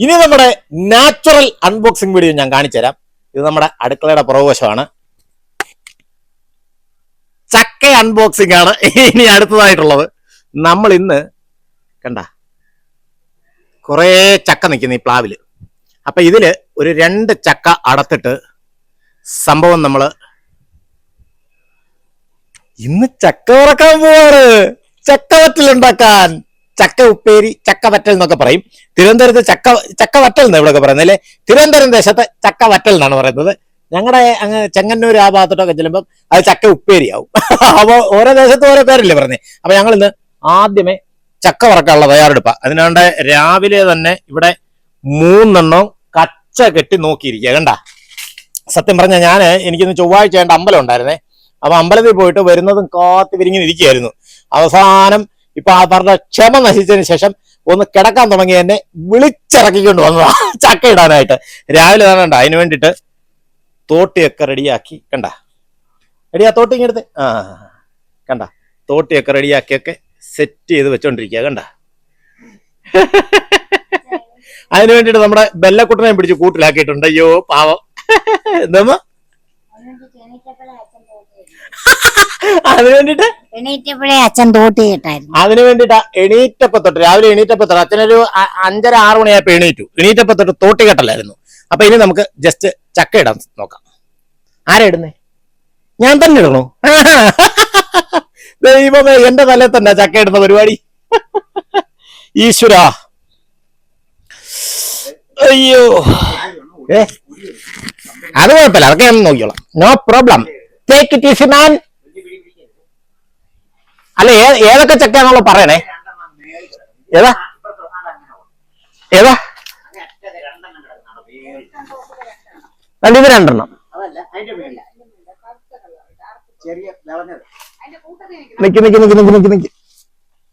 ഇനി നമ്മുടെ natural unboxing video ഞാൻ കാണിച്ചു തരാം. ഇത് നമ്മുടെ അടുക്കളയുടെ പുറകുവശമാണ്. ചക്ക അൺബോക്സിംഗ് ആണ് ഇനി അടുത്തതായിട്ടുള്ളത്. നമ്മൾ ഇന്ന് കണ്ട കുറേ ചക്ക നിൽക്കുന്നു ഈ പ്ലാവില്. അപ്പൊ ഇതില് ഒരു 2 ചക്ക അടത്തിട്ട് സംഭവം നമ്മൾ ഇന്ന് ചക്ക വറക്കാൻ പോവാണ്. ചക്ക വറ്റലുണ്ടാക്കാൻ. ചക്ക ഉപ്പേരി, ചക്ക വറ്റൽ എന്നൊക്കെ പറയും. തിരുവനന്തപുരത്ത് ചക്ക വറ്റൽ എന്ന് ഇവിടെയൊക്കെ പറയുന്നത് അല്ലെ. തിരുവനന്തപുരം ദേശത്ത് ചക്ക വറ്റൽ എന്നാണ് പറയുന്നത്. ഞങ്ങളുടെ അങ്ങ് ചെങ്ങന്നൂർ ആ ഭാഗത്തോട്ടൊക്കെ ചെല്ലുമ്പോൾ അത് ചക്ക ഉപ്പേരിയാവും. അപ്പൊ ഓരോ ദേശത്ത് ഓരോ പേരല്ലേ പറഞ്ഞേ. അപ്പൊ ഞങ്ങൾ ഇന്ന് ആദ്യമേ ചക്ക വറക്കാനുള്ള തയ്യാറെടുപ്പാ. അതിനാണ്ട് രാവിലെ തന്നെ ഇവിടെ 3 എണ്ണം കച്ച കെട്ടി നോക്കിയിരിക്കുക. കണ്ട, സത്യം പറഞ്ഞാൽ എനിക്കിന്ന് ചൊവ്വാഴ്ച വേണ്ട അമ്പലം ഉണ്ടായിരുന്നേ. അപ്പൊ അമ്പലത്തിൽ പോയിട്ട് വരുന്നതും കാത്തി വിരിങ്ങനെ ഇരിക്കുകയായിരുന്നു. അവസാനം ഇപ്പൊ ആ പറഞ്ഞ ക്ഷമ നശിച്ചതിന് ശേഷം ഒന്ന് കിടക്കാൻ തുടങ്ങി എന്നെ വിളിച്ചിറക്കിക്കൊണ്ട് വന്നതാ ചക്ക ഇടാനായിട്ട്. രാവിലെ തന്നെ കണ്ട അതിന് വേണ്ടിയിട്ട് തോട്ടിയൊക്കെ റെഡിയാക്കി. കണ്ട റെഡിയാ തോട്ടി ഇങ്ങെടുത്ത് കണ്ട തോട്ടിയൊക്കെ റെഡിയാക്കിയൊക്കെ സെറ്റ് ചെയ്ത് വെച്ചോണ്ടിരിക്കുക. കണ്ട അതിന് വേണ്ടിയിട്ട് നമ്മുടെ ബെല്ലക്കുട്ടനെ പിടിച്ച് കൂട്ടിലാക്കിയിട്ടുണ്ട്. അയ്യോ പാവം. എന്താ അതിന് വേണ്ടിട്ട് എണീറ്റപ്പോഴേ അച്ഛൻ തോട്ടി കേട്ടായിരുന്നു. അതിന് വേണ്ടിട്ടാ എണീറ്റപ്പോ തൊട്ട് രാവിലെ എണീറ്റപ്പോ തൊട്ട് അച്ഛനൊരു 5:30-6 മണിയായപ്പോ എണീറ്റപ്പോ തൊട്ട് തോട്ടി കെട്ടലായിരുന്നു. അപ്പൊ ഇനി നമുക്ക് ജസ്റ്റ് ചക്ക ഇടാൻ നോക്കാം. ആരാ ഇടുന്നേ? ഞാൻ തന്നെ ഇടണോ? ദൈവമേ, എന്റെ തലയിൽ തന്നെ ചക്ക ഇടുന്ന പരിപാടി. ഈശ്വരാ, അയ്യോ. അത് കുഴപ്പമില്ല, അതൊക്കെ ഞാൻ നോക്കിയോളാം. No problem, take it easy man. അല്ല, ഏതൊക്കെ ചക്കയാണല്ലോ പറയണേ. ഏതാ ഏതാ? ഇത് 2 എണ്ണം. നിക്ക്.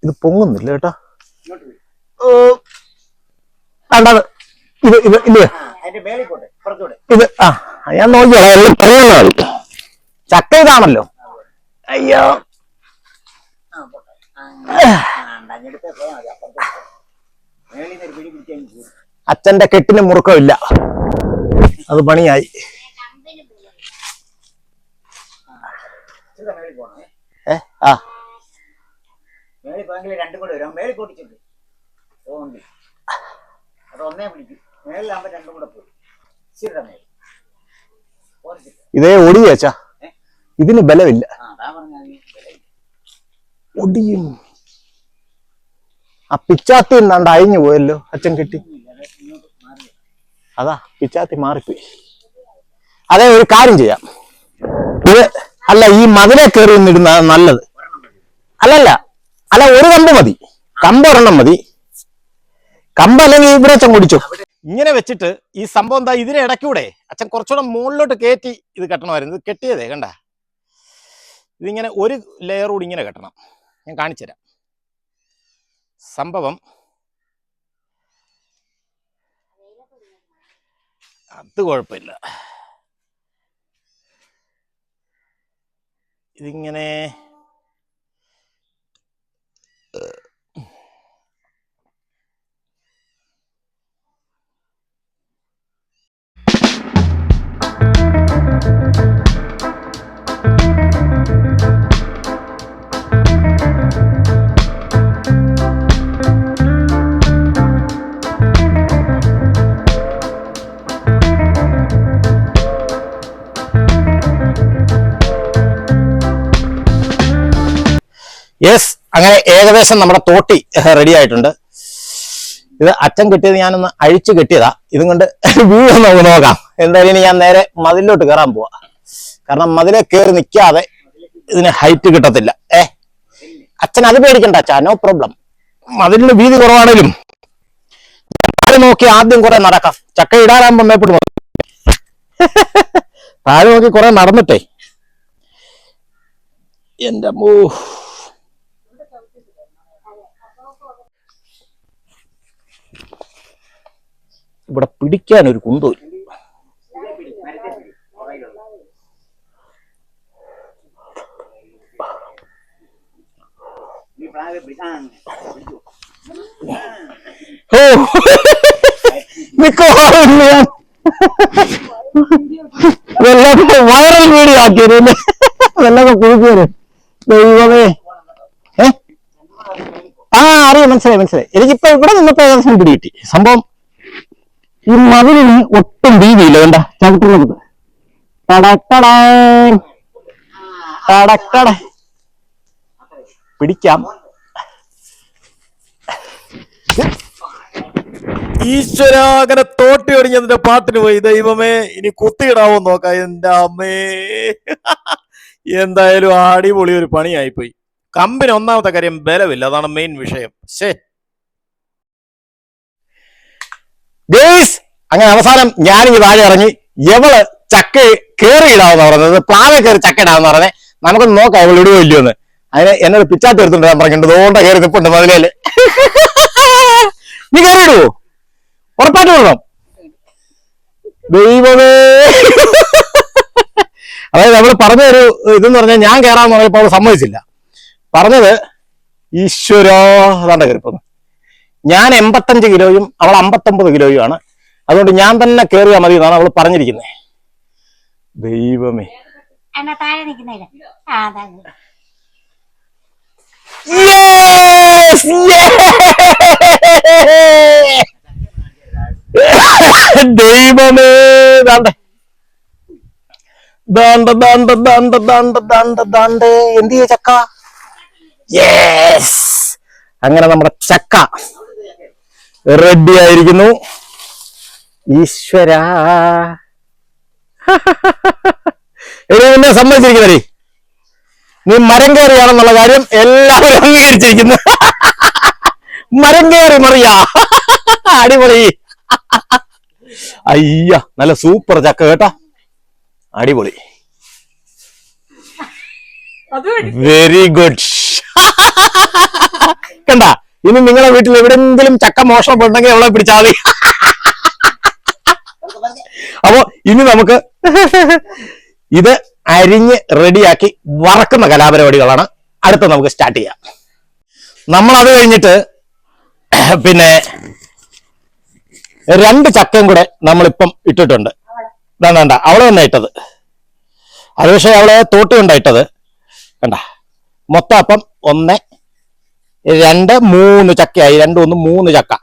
ഇത് പൊങ്ങുന്നില്ല കേട്ടോ. വേണ്ടത് ഇത് ഞാൻ നോക്കിയോളാം. പറയാൻ ചക്ക ഇതാണല്ലോ. അയ്യോ, അച്ഛന്റെ കെട്ടിന് മുറുക്കമില്ല, അത് പണിയായി. ഇതേ ഒടിയച്ചാ, ഇതിന് ബലമില്ല. ഒടിയും. ആ പിച്ചാത്തി എന്നാണ്ട് അഴിഞ്ഞു പോയല്ലോ അച്ഛൻ കെട്ടി. അതാ പിച്ചാത്തി മാറിപ്പോയി. അതെ, ഒരു കാര്യം ചെയ്യാം. ഇത് അല്ല, ഈ മതിലെ കയറി നിന്നിടുന്ന നല്ലത്. അല്ല ഒരു കമ്പ് മതി. കമ്പ് 1 എണ്ണം മതി. കമ്പ് അല്ലെങ്കിൽ ഇവിടെ അച്ഛൻ കുടിച്ചു. ഇങ്ങനെ വെച്ചിട്ട് ഈ സംഭവം എന്താ, ഇതിനെ ഇടയ്ക്കൂടെ അച്ഛൻ കുറച്ചുകൂടെ മുകളിലോട്ട് കയറ്റി ഇത് കെട്ടണമായിരുന്നു. ഇത് കെട്ടിയതേ കണ്ട, ഇതിങ്ങനെ ഒരു ലെയർ കൂടി ഇങ്ങനെ കെട്ടണം. ഞാൻ കാണിച്ചു തരാം സംഭവം. അത് കുഴപ്പമില്ല. ഇതിങ്ങനെ യെസ്, അങ്ങനെ ഏകദേശം നമ്മുടെ തോട്ടി റെഡി ആയിട്ടുണ്ട്. ഇത് അച്ഛൻ കെട്ടിയത് ഞാനൊന്ന് അഴിച്ചു കെട്ടിയതാ. ഇതും കൊണ്ട് വീട് നമുക്ക് നോക്കാം. എന്തായാലും ഞാൻ നേരെ മതിലോട്ട് കയറാൻ പോവാ. കാരണം മതിലെ കയറി നിൽക്കാതെ ഇതിന് ഹൈറ്റ് കിട്ടത്തില്ല. അച്ഛൻ അത് പേടിക്കണ്ട അച്ഛാ, നോ പ്രോബ്ലം. മതിലിന് വീതി കുറവാണേലും താഴെ നോക്കി ആദ്യം കുറെ നടക്കാം. ചക്ക ഇടാറാകുമ്പോ മേപ്പിട്ട് താഴെ നോക്കി കുറെ നടന്നിട്ടേ. എന്റെ മൂ, ഇവിടെ പിടിക്കാനൊരു കുന്തൂല്ല. മിക്കവാറും ഞാൻ വല്ലതൊക്കെ വൈറൽ വീഡിയോ ആക്കിയത് വല്ലതൊക്കെ കുഴിക്കേരും ദൈവമേ. അറിയാം, മനസ്സിലായി. എനിക്കിപ്പോ ഇവിടെ നിന്നപ്പോ ഏകദേശം പിടികിട്ടി സംഭവം. ഈ മതിലിന് ഒട്ടും വീതിയില്ല, വേണ്ട ചവിട്ടുന്നത്. പിടിക്കാം. ഈശ്വര, അങ്ങനെ തോട്ടി ഒടിഞ്ഞതിന്റെ പാട്ടിന് പോയി. ദൈവമേ, ഇനി കുത്തിയിടാവോ നോക്കാം. എന്റെ അമ്മേ, എന്തായാലും അടിപൊളി ഒരു പണിയായിപ്പോയി. കമ്പിന് ഒന്നാമത്തെ കാര്യം ബലമില്ല, അതാണ് മെയിൻ വിഷയം. അങ്ങനെ അവസാനം ഞാനിങ്ങ് താഴെ ഇറങ്ങി. എവള് ചക്ക കയറിയിടാവെന്ന് പറഞ്ഞത്, പ്ലാവെ കയറി ചക്ക ഇടാവെന്ന് പറഞ്ഞേ. നമുക്കൊന്ന് നോക്കാം ഇവൾ ഇടുവോ ഇല്ലയോന്ന്. അതിന് എന്നോട് പിച്ചാത്തി എടുത്തിട്ട് പറഞ്ഞിട്ടുണ്ട്, അതുകൊണ്ട് കയറി നിപ്പുണ്ട് മതിലേല്. നീ കയറിയിടുവോ? ഉറപ്പായിട്ട് വിടണം. ദൈവമേ, അതായത് അവള് പറഞ്ഞൊരു ഇതെന്ന് പറഞ്ഞാൽ ഞാൻ കയറാന്ന് പറഞ്ഞപ്പോ അവള് സമ്മതിച്ചില്ല. പറഞ്ഞത് ഈശ്വരോ അതാണ്ട് കയറിപ്പോന്നു. ഞാൻ 85 കിലോയും അവൾ 59 കിലോയും ആണ്. അതുകൊണ്ട് ഞാൻ തന്നെ കയറിയാൽ മതി എന്നാണ് അവൾ പറഞ്ഞിരിക്കുന്നത്. ദൈവമേ, ദൈവമേ, എന്ത് ചെയ്യ ചക്ക. അങ്ങനെ നമ്മുടെ ചക്ക റെഡി ആയിരിക്കുന്നു. ഈശ്വര, എന്നെ സമ്മതിച്ചിരിക്കുന്നേ. നീ മരം കയറിയാണെന്നുള്ള കാര്യം എല്ലാവരും അംഗീകരിച്ചിരിക്കുന്നു. മരം കയറി മറിയാ, അടിപൊളി. അയ്യ, നല്ല സൂപ്പർ ചക്ക കേട്ടാ, അടിപൊളി, വെരി ഗുഡ്. കണ്ട, ഇനി നിങ്ങളെ വീട്ടിൽ എവിടെങ്കിലും ചക്ക മോഷണം ഉണ്ടെങ്കിൽ അവളെ പിടിച്ചാൽ മതി. അപ്പോ ഇനി നമുക്ക് ഇത് അരിഞ്ഞ് റെഡിയാക്കി വറക്കുന്ന കലാപരിപാടികളാണ് അടുത്ത നമുക്ക് സ്റ്റാർട്ട് ചെയ്യാം. നമ്മളത് കഴിഞ്ഞിട്ട് പിന്നെ 2 ചക്കയും കൂടെ നമ്മളിപ്പം ഇട്ടിട്ടുണ്ട്. വേണ്ട, അവളെ തന്നെ ഇട്ടത്. അത് പക്ഷേ അവളെ തോട്ടി കൊണ്ടായിട്ടത്. കണ്ട, മൊത്തം അപ്പം 1 2 3 ചക്കയായി. 2 1 3 ചക്ക.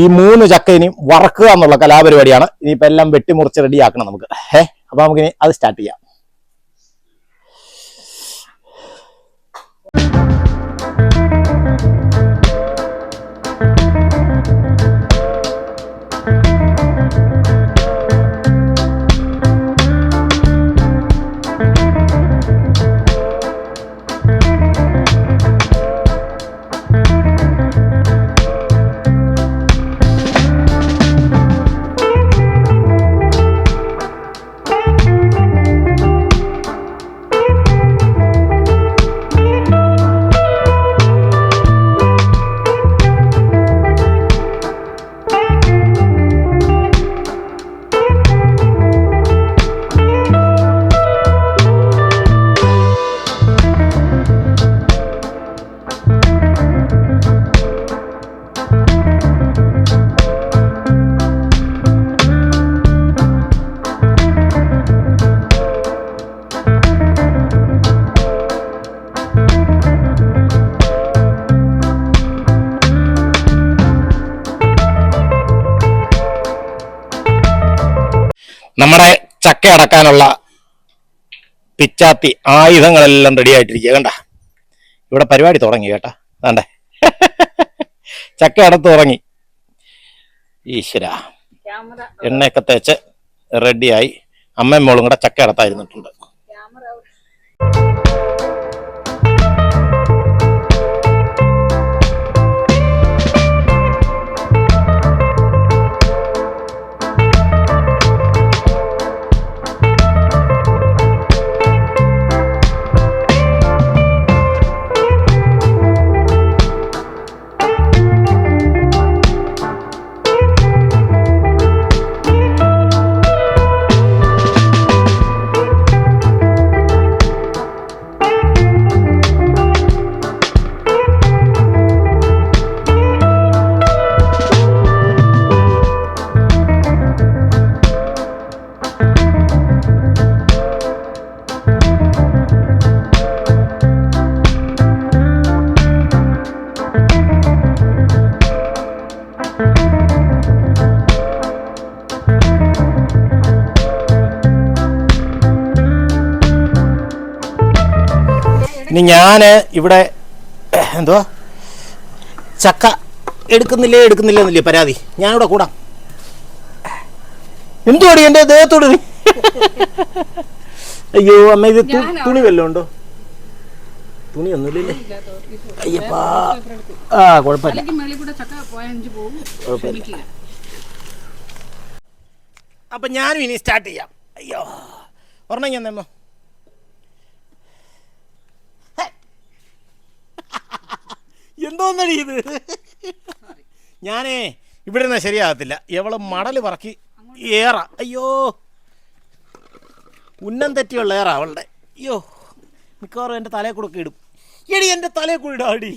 ഈ 3 ചക്ക ഇനി വറക്കുക എന്നുള്ള കലാപരിപാടിയാണ്. ഇനിയിപ്പോ എല്ലാം വെട്ടിമുറിച്ച് റെഡിയാക്കണം നമുക്ക്. അപ്പൊ നമുക്കിനി അത് സ്റ്റാർട്ട് ചെയ്യാം. നമ്മുടെ ചക്ക അടക്കാനുള്ള പിച്ചാത്തി ആയുധങ്ങളെല്ലാം റെഡി ആയിട്ടിരിക്കുക. കണ്ട, ഇവിടെ പരിപാടി തുടങ്ങി കേട്ടാ. വേണ്ടേ, ചക്ക അടത്ത് തുടങ്ങി. ഈശ്വര, എണ്ണയൊക്കെ തേച്ച് റെഡിയായി. അമ്മയും മോളും കൂടെ ചക്ക അടത്തായിരുന്നിട്ടുണ്ട്. ഇനി ഞാന് ഇവിടെ എന്തുവാ ചക്ക എടുക്കുന്നില്ലേ പരാതി. ഞാനിവിടെ കൂടാം. എന്തുവാടി എന്റെ ദേഹത്തോട് നീ? അയ്യോ അമ്മ, ഇത് തുണി വല്ലതും ഉണ്ടോ? തുണിയൊന്നുമില്ലേ? അയ്യപ്പാ. കുഴപ്പമില്ല. അപ്പൊ ഞാനും ഇനി സ്റ്റാർട്ട് ചെയ്യാം. അയ്യോ ഒരെണ്ണം ഞാൻ തന്നോ. എന്തോന്നടി ഇത്? ഞാനേ ഇവിടെ നിന്ന് ശരിയാകത്തില്ല. എവള് മടല് പറക്കി ഏറ. അയ്യോ ഉന്നം തെറ്റിയുള്ള ഏറ അവളുടെ. അയ്യോ മിക്കവാറും എൻ്റെ തലയെ കൂടെ ഇടും. എടി എൻ്റെ തലയെ കൂടെ ഇടാടി.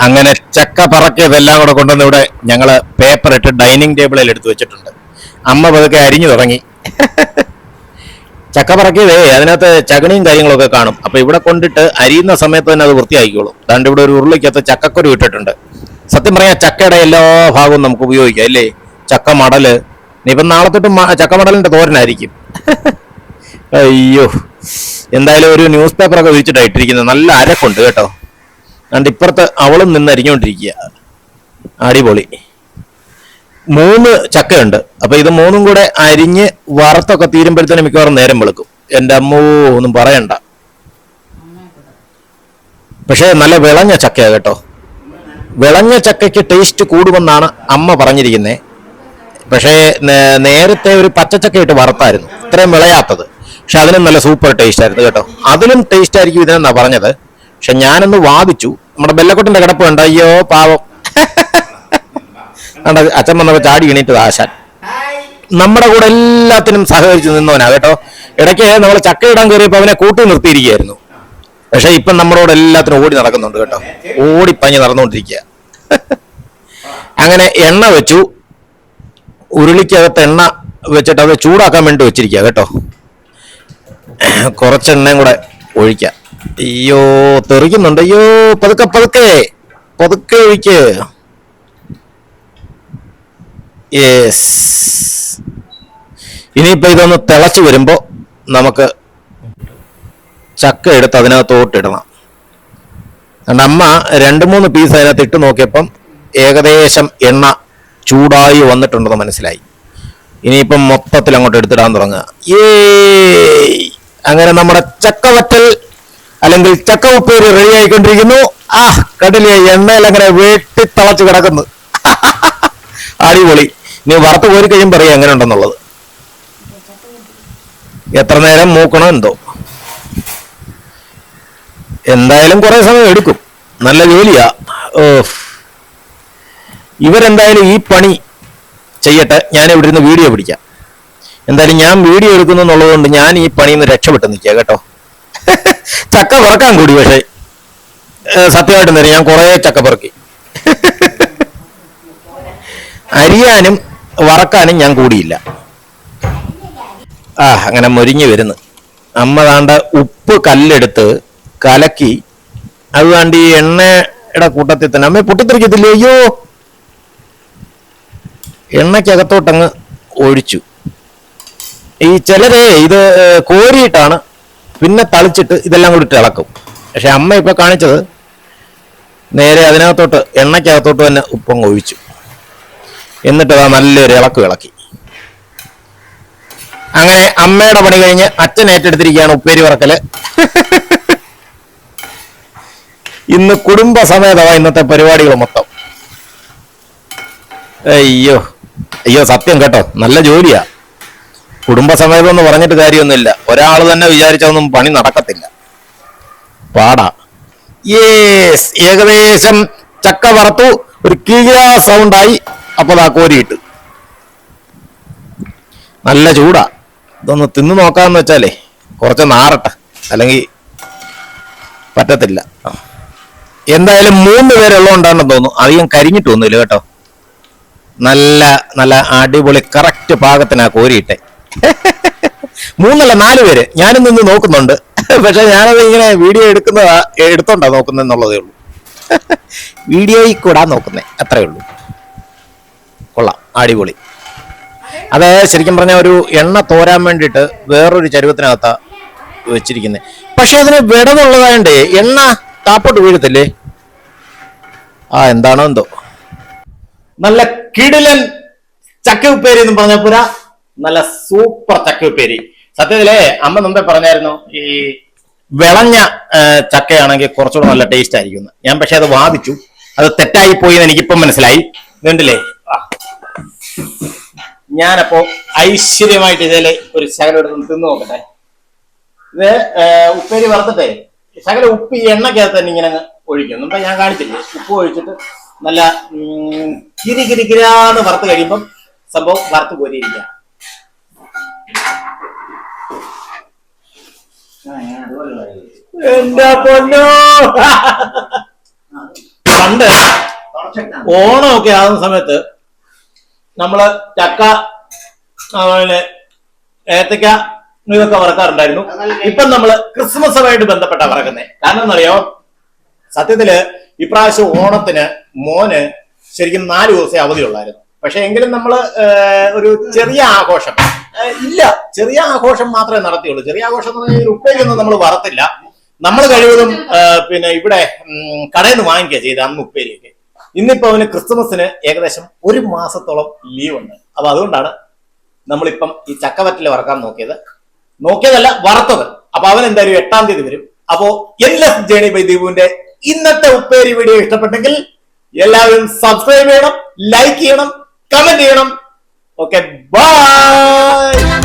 അങ്ങനെ ചക്ക പറക്കിയതെല്ലാം കൂടെ കൊണ്ടുവന്ന് ഇവിടെ ഞങ്ങള് പേപ്പർ ഇട്ട് ഡൈനിങ് ടേബിളിൽ എടുത്തു വെച്ചിട്ടുണ്ട്. അമ്മ പതുക്കെ അരിഞ്ഞു തുടങ്ങി. ചക്ക പറക്കിയതേ അതിനകത്ത് ചകണിയും കാര്യങ്ങളൊക്കെ കാണും. അപ്പൊ ഇവിടെ കൊണ്ടിട്ട് അരിയുന്ന സമയത്ത് തന്നെ അത് വൃത്തിയാക്കിക്കോളും. അതുകൊണ്ട് ഇവിടെ ഒരു ഉരുളിക്കകത്ത് ചക്കക്കുരു ഇട്ടിട്ടുണ്ട്. സത്യം പറയാം ചക്കയുടെ എല്ലാ ഭാഗവും നമുക്ക് ഉപയോഗിക്കാം അല്ലേ? ചക്ക മടല് ഇനിയിപ്പം നാളെ തൊട്ട് ചക്ക മടലിന്റെ തോരനായിരിക്കും. അയ്യോ എന്തായാലും ഒരു ന്യൂസ് പേപ്പറൊക്കെ വിരിച്ചിട്ടാണ് ഇട്ടിരിക്കുന്നത്. നല്ല അരക്കുണ്ട് കേട്ടോ. അതുകൊണ്ട് ഇപ്പുറത്ത് അവളും നിന്ന് അരിഞ്ഞുകൊണ്ടിരിക്കുക. അടിപൊളി. 3 ചക്കയുണ്ട്. അപ്പൊ ഇത് 3ഉം കൂടെ അരിഞ്ഞ് വറുത്തൊക്കെ തീരുമ്പോഴത്തേനും മിക്കവാറും നേരം വെളുക്കും. എൻ്റെ അമ്മോ ഒന്നും പറയണ്ട. പക്ഷെ നല്ല വിളഞ്ഞ ചക്കയാ കേട്ടോ. വിളഞ്ഞ ചക്കയ്ക്ക് ടേസ്റ്റ് കൂടുമെന്നാണ് അമ്മ പറഞ്ഞിരിക്കുന്നത്. പക്ഷേ നേരത്തെ ഒരു പച്ചച്ചക്ക ഇട്ട് വറുത്തായിരുന്നു ഇത്രയും വിളയാത്തത്. പക്ഷെ അതിനും നല്ല സൂപ്പർ ടേസ്റ്റ് ആയിരുന്നു കേട്ടോ. അതിലും ടേസ്റ്റ് ആയിരിക്കും ഇതിനെന്നാ പറഞ്ഞത്. പക്ഷെ ഞാനൊന്ന് വാദിച്ചു. നമ്മുടെ ബെല്ലക്കൊട്ടിന്റെ കിടപ്പ് ഉണ്ട്. അയ്യോ പാവം. അച്ഛൻ വന്നപ്പോ ചാടി എണീറ്റത് ആശാൻ. നമ്മുടെ കൂടെ എല്ലാത്തിനും സഹകരിച്ച് നിന്നവനാ കേട്ടോ. ഇടയ്ക്ക് നമ്മൾ ചക്ക ഇടാൻ കയറിയപ്പോ അവനെ കൂട്ടി നിർത്തിയിരിക്കുകയായിരുന്നു. പക്ഷെ ഇപ്പം നമ്മളോട് എല്ലാത്തിനും ഓടി നടക്കുന്നുണ്ട് കേട്ടോ. ഓടിപ്പഞ്ഞ് നടന്നുകൊണ്ടിരിക്കുക. അങ്ങനെ എണ്ണ വെച്ചു. ഉരുളിക്കകത്ത് എണ്ണ വെച്ചിട്ട് അത് ചൂടാക്കാൻ വേണ്ടി വെച്ചിരിക്കുക കേട്ടോ. കുറച്ച് എണ്ണയും കൂടെ ഒഴിക്കാം. അയ്യോ തെറിക്കുന്നുണ്ട്. അയ്യോ പതുക്കെ പതുക്കെ പതുക്കെ ഒഴിക്ക്. യെസ്. ഇനിയിപ്പോ ഇതൊന്ന് തിളച്ച് വരുമ്പോ നമുക്ക് ചക്ക എടുത്ത് അതിനകത്തോട്ട് ഇടണം. അതുകൊണ്ട് അമ്മ 2-3 പീസ് അതിനകത്ത് ഇട്ട് നോക്കിയപ്പം ഏകദേശം എണ്ണ ചൂടായി വന്നിട്ടുണ്ടെന്ന് മനസ്സിലായി. ഇനിയിപ്പം മൊത്തത്തിൽ അങ്ങോട്ട് എടുത്തിടാൻ തുടങ്ങുക. അങ്ങനെ നമ്മുടെ ചക്കവറ്റൽ അല്ലെങ്കിൽ ചക്ക ഉപ്പേരി റെഡി ആയിക്കൊണ്ടിരിക്കുന്നു. കടലിയ എണ്ണയിൽ അങ്ങനെ വെട്ടി തിളച്ച് കിടക്കുന്നു. അടിപൊളി. നീ വറുത്ത് കോരി കഴിയുമ്പോൾ പറയാം എങ്ങനെ ഉണ്ടെന്നുള്ളത്. എത്ര നേരം മൂക്കണോ എന്തോ. എന്തായാലും കുറെ സമയം എടുക്കും. നല്ല ജോലിയാ. ഇവരെന്തായാലും ഈ പണി ചെയ്യട്ടെ. ഞാൻ ഇവിടെ ഇരുന്ന് വീഡിയോ പിടിക്കാം. എന്തായാലും ഞാൻ വീഡിയോ എടുക്കുന്നു എന്നുള്ളത് കൊണ്ട് ഞാൻ ഈ പണിയിൽ നിന്ന് രക്ഷപ്പെട്ട് നിൽക്കുക കേട്ടോ. ചക്ക പറക്കാൻ കൂടി. പക്ഷേ സത്യമായിട്ട് നേരം ഞാൻ കുറെ ചക്ക പറക്കി. അരിയാനും വറക്കാനും ഞാൻ കൂടിയില്ല. അങ്ങനെ മൊരിഞ്ഞു വരുന്നു. അമ്മ താണ്ട ഉപ്പ് കല്ലെടുത്ത് കലക്കി അത് താണ്ട് ഈ എണ്ണയുടെ കൂട്ടത്തിൽ തന്നെ. അമ്മ പൊട്ടിത്തെറിക്കത്തില്ലേ? അയ്യോ എണ്ണയ്ക്കകത്തോട്ടങ്ങ് ഒഴിച്ചു. ഈ ചിലരെ ഇത് കോരിയിട്ടാണ് പിന്നെ തളിച്ചിട്ട് ഇതെല്ലാം കൂടി ഇട്ട് ഇളക്കും. പക്ഷെ അമ്മ ഇപ്പൊ കാണിച്ചത് നേരെ അതിനകത്തോട്ട് എണ്ണയ്ക്കകത്തോട്ട് തന്നെ ഉപ്പങ്ങ് ഒഴിച്ചു. എന്നിട്ട് അതാ നല്ലൊരു ഇളക്കി. അങ്ങനെ അമ്മയുടെ പണി കഴിഞ്ഞ് അച്ഛൻ ഏറ്റെടുത്തിരിക്കുകയാണ് ഉപ്പേരി വറക്കല്. ഇന്ന് കുടുംബസമേതമാണ് ഇന്നത്തെ പരിപാടികൾ മൊത്തം. അയ്യോ സത്യം കേട്ടോ. നല്ല ജോലിയാ. കുടുംബസമേതം എന്ന് പറഞ്ഞിട്ട് കാര്യമൊന്നുമില്ല. ഒരാൾ തന്നെ വിചാരിച്ചതൊന്നും പണി നടക്കത്തില്ല. പാടാ. ഏകദേശം ചക്ക വറുത്തു. ഒരു കീഴ സൗണ്ടായി. അപ്പൊ കോരിയിട്ട് നല്ല ചൂടാ. ഇതൊന്ന് തിന്നു നോക്കാന്ന് വെച്ചാലേ കുറച്ച് നാറട്ടെ, അല്ലെങ്കിൽ പറ്റത്തില്ല. എന്തായാലും 3 പേരുള്ളതുകൊണ്ടാണെന്ന് തോന്നുന്നു അധികം കരിഞ്ഞിട്ട് തോന്നില്ല കേട്ടോ. നല്ല നല്ല അടിപൊളി കറക്റ്റ് പാകത്തിനാ കോരിയിട്ടെ. 3 അല്ല 4 പേര്. ഞാനും നിന്ന് നോക്കുന്നുണ്ട്, പക്ഷെ ഞാനത് ഇങ്ങനെ വീഡിയോ എടുത്തോണ്ടാ നോക്കുന്നെന്നുള്ളതേ ഉള്ളൂ. വീഡിയോയിൽ കൂടാ നോക്കുന്നേ, അത്രേ ഉള്ളൂ. കൊള്ളാം, അടിപൊളി. അത് ശരിക്കും പറഞ്ഞാൽ ഒരു എണ്ണ തോരാൻ വേണ്ടിയിട്ട് വേറൊരു ചരുവത്തിനകത്താ വെച്ചിരിക്കുന്നത്. പക്ഷെ അതിന് വിടവുള്ളതായോണ്ടേ എണ്ണ താപ്പോട്ട് വീഴത്തില്ലേ. എന്താണോ എന്തോ. നല്ല കിടിലൻ ചക്ക ഉപ്പേരി എന്ന് പറഞ്ഞ പുര, നല്ല സൂപ്പർ ചക്ക ഉപ്പേരി. സത്യത്തിലേ അമ്മ മുമ്പേ പറഞ്ഞായിരുന്നു ഈ വിളഞ്ഞ ചക്കയാണെങ്കിൽ കുറച്ചുകൂടെ നല്ല ടേസ്റ്റ് ആയിരിക്കും. ഞാൻ പക്ഷെ അത് വാദിച്ചു, അത് തെറ്റായി പോയി എന്ന് എനിക്കിപ്പം മനസ്സിലായി. വേണ്ടില്ലേ, ഞാനപ്പോ ഐശ്വര്യമായിട്ട് ഇതിലെ ഒരു ശകലം എടുത്ത് തിന്നു നോക്കട്ടെ. ഇത് ഉപ്പേരി വറുത്തിട്ടേ ശകലം ഉപ്പ് ഈ എണ്ണക്കകത്ത് തന്നെ ഇങ്ങനെ ഒഴിക്കും. മുമ്പ് ഞാൻ കാണിച്ചില്ലേ, ഉപ്പ് ഒഴിച്ചിട്ട് നല്ല കിരികിരികിരാന്ന് വറുത്ത് കഴിയുമ്പം സംഭവം വറുത്ത് കോരിയിരിക്കുക. എന്റെ പൊന്നോ, പണ്ട് ഓണമൊക്കെ ആകുന്ന സമയത്ത് നമ്മള് ചക്ക, ഏത്തക്ക ഇതൊക്കെ വറക്കാറുണ്ടായിരുന്നു. ഇപ്പം നമ്മള് ക്രിസ്മസുമായിട്ട് ബന്ധപ്പെട്ട വറക്കുന്നേ. കാരണം എന്നറിയോ, സത്യത്തില് ഇപ്രാവശ്യം ഓണത്തിന് മോന് ശരിക്കും 4 ദിവസമേ അവധിയുള്ളായിരുന്നു. പക്ഷെ എങ്കിലും നമ്മള് ഒരു ചെറിയ ആഘോഷം ഇല്ല, ചെറിയ ആഘോഷം മാത്രമേ നടത്തിയുള്ളൂ. ചെറിയ ആഘോഷം എന്ന് പറഞ്ഞാൽ ഉപ്പേരിയൊന്നും നമ്മൾ വറത്തില്ല. നമ്മൾ കഴിവതും പിന്നെ ഇവിടെ കടയിൽ നിന്ന് വാങ്ങിക്കുക ചെയ്ത് അന്ന് ഉപ്പേരിയൊക്കെ. ഇന്നിപ്പോ അവന് ക്രിസ്മസിന് ഏകദേശം 1 മാസത്തോളം ലീവ് ഉണ്ട്. അപ്പൊ അതുകൊണ്ടാണ് നമ്മളിപ്പം ഈ ചക്കവറ്റല് വറക്കാൻ നോക്കിയതല്ല വറുത്തത്. അപ്പൊ അവൻ എന്തായാലും 8-ാം തീയതി വരും. അപ്പോ എൻലെസ് ജേണി ബൈ ദീപുവിന്റെ ഇന്നത്തെ ഉപ്പേരി വീഡിയോ ഇഷ്ടപ്പെട്ടെങ്കിൽ എല്ലാവരും സബ്സ്ക്രൈബ് ചെയ്യണം, ലൈക്ക് ചെയ്യണം, കമന്റ് ചെയ്യണം. Okay, by.